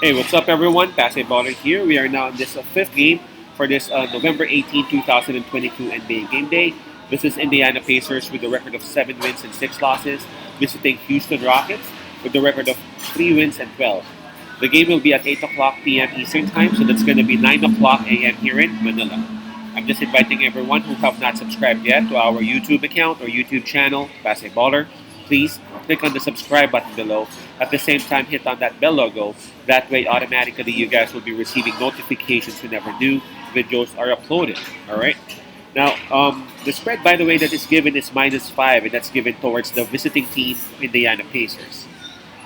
Hey, what's up, everyone? Basketballer here. We are now in this fifth game for this November 18, 2022 NBA Game Day. This is Indiana Pacers with a record of 7 wins and 6 losses, visiting Houston Rockets with the record of 3 wins and 12. The game will be at 8 o'clock p.m. Eastern Time, so that's going to be 9 o'clock a.m. here in Manila. I'm just inviting everyone who have not subscribed yet to our YouTube account or YouTube channel, Basketballer. Please click on the subscribe button below. At the same time, hit on that bell logo. That way, automatically, you guys will be receiving notifications whenever new videos are uploaded. All right. Now, the spread, by the way, that is given is -5, and that's given towards the visiting team, Indiana Pacers.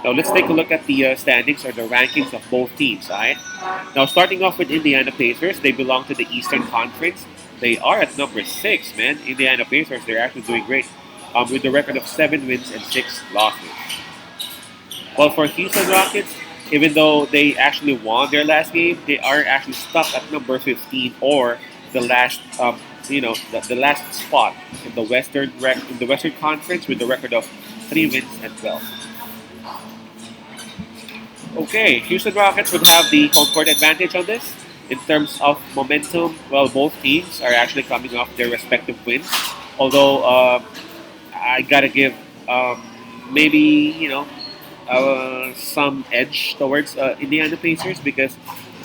Now, let's take a look at the standings or the rankings of both teams. All right. Now, starting off with Indiana Pacers, they belong to the Eastern Conference. They are at number 6, man. Indiana Pacers, they're actually doing great with a record of 7 wins and 6 losses. Well, for Houston Rockets, even though they actually won their last game, they are actually stuck at number 15 or the last, the last spot in the Western Conference with a record of 3 wins and 12. Okay, Houston Rockets would have the home court advantage on this. In terms of momentum, well, both teams are actually coming off their respective wins. Although I gotta give maybe some edge towards Indiana Pacers because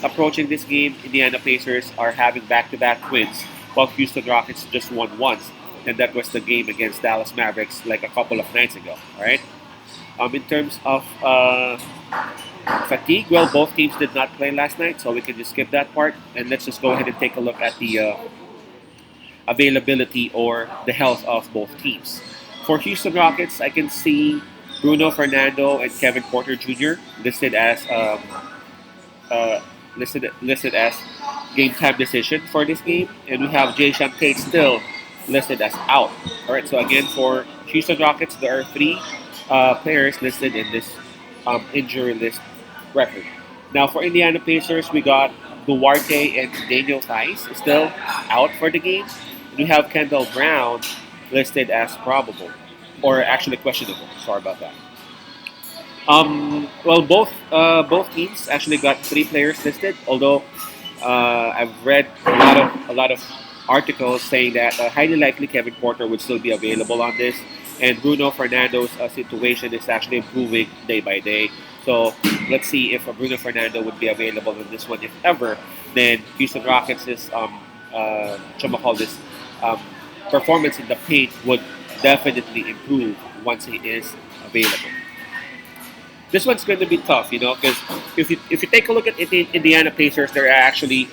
approaching this game, Indiana Pacers are having back-to-back wins, while Houston Rockets just won once, and that was the game against Dallas Mavericks like a couple of nights ago. All right. In terms of fatigue, well, both teams did not play last night, so we can just skip that part, and let's just go ahead and take a look at the availability or the health of both teams. For Houston Rockets, I can see Bruno Fernando and Kevin Porter Jr. listed as listed as game time decision for this game, and we have Jay Tate still listed as out. All right, so again for Houston Rockets, there are 3 players listed in this injury list record. Now for Indiana Pacers, we got Duarte and Daniel Tice still out for the game. We have Kendall Brown listed as probable, or actually questionable. Sorry about that. Well, both teams actually got 3 players listed. Although I've read a lot of articles saying that highly likely Kevin Porter would still be available on this, and Bruno Fernando's situation is actually improving day by day. So let's see if Bruno Fernando would be available in this one. If ever, then Houston Rockets is call this um, performance in the paint would definitely improve once he is available. This one's going to be tough, because if you take a look at Indiana Pacers, they're actually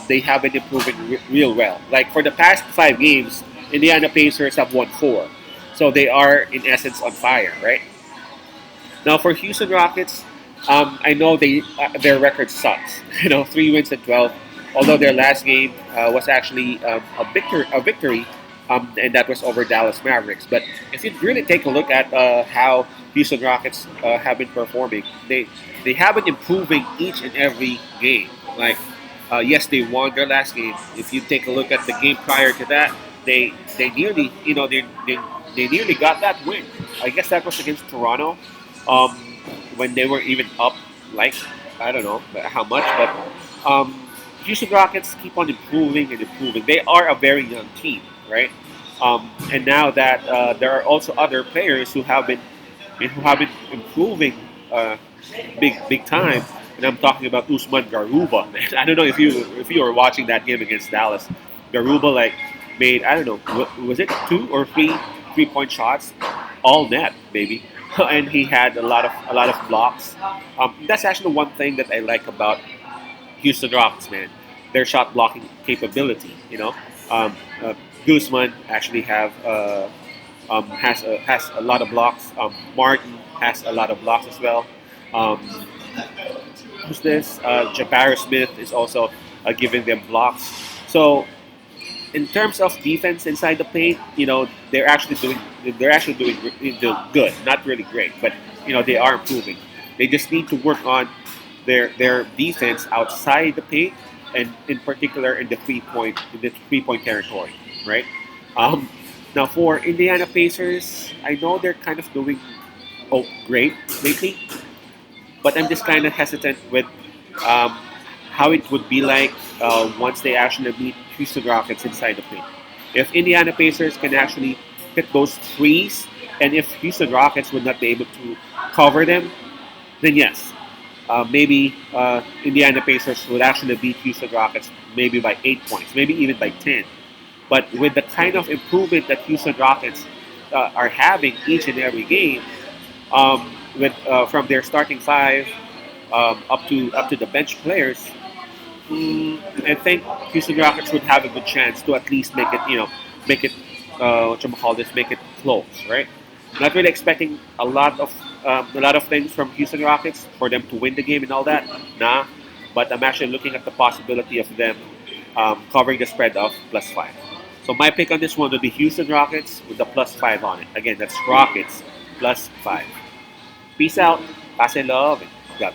they have been improving real well. Like for the past 5 games, Indiana Pacers have won 4, so they are in essence on fire, right? Now for Houston Rockets, I know their record sucks. 3 wins and 12. Although their last game was actually a victory, and that was over Dallas Mavericks. But if you really take a look at how Houston Rockets have been performing, they have been improving each and every game. Like, yes, they won their last game. If you take a look at the game prior to that, they nearly they nearly got that win. I guess that was against Toronto, um, when they were even up, like, I don't know how much, but Houston Rockets keep on improving and improving. They are a very young team, right? And now that there are also other players who have been improving big time, and I'm talking about Usman Garuba. Man, I don't know if you were watching that game against Dallas. Garuba like made, I don't know, was it 2 or 3 3-point shots, all net, baby, and he had a lot of blocks. That's actually one thing that I like about Houston Rockets, man. Their shot blocking capability. Um, uh, Guzman actually has a lot of blocks. Martin has a lot of blocks as well. Um, who's this? Jabari Smith is also giving them blocks. So in terms of defense inside the paint, they're actually doing good, not really great, but they are improving. They just need to work on their defense outside the paint, and in particular in the 3-point territory, right? Um, Now for Indiana Pacers, I know they're kind of doing great lately. but I'm just kind of hesitant with um, how it would be like once they actually meet Houston Rockets inside the paint. If Indiana Pacers can actually hit those threes, and if Houston Rockets would not be able to cover them, then yes, maybe Indiana Pacers would actually beat Houston Rockets maybe by 8 points, maybe even by 10. But with the kind of improvement that Houston Rockets are having each and every game, with from their starting five up to the bench players, I think Houston Rockets would have a good chance to at least make it, make it, what you call this, make it close, right? Not really expecting a lot of things from Houston Rockets for them to win the game and all that. Nah, but I'm actually looking at the possibility of them covering the spread of +5. So my pick on this one would be Houston Rockets with the +5 on it. Again, that's Rockets +5. Peace out. Pass and love. And God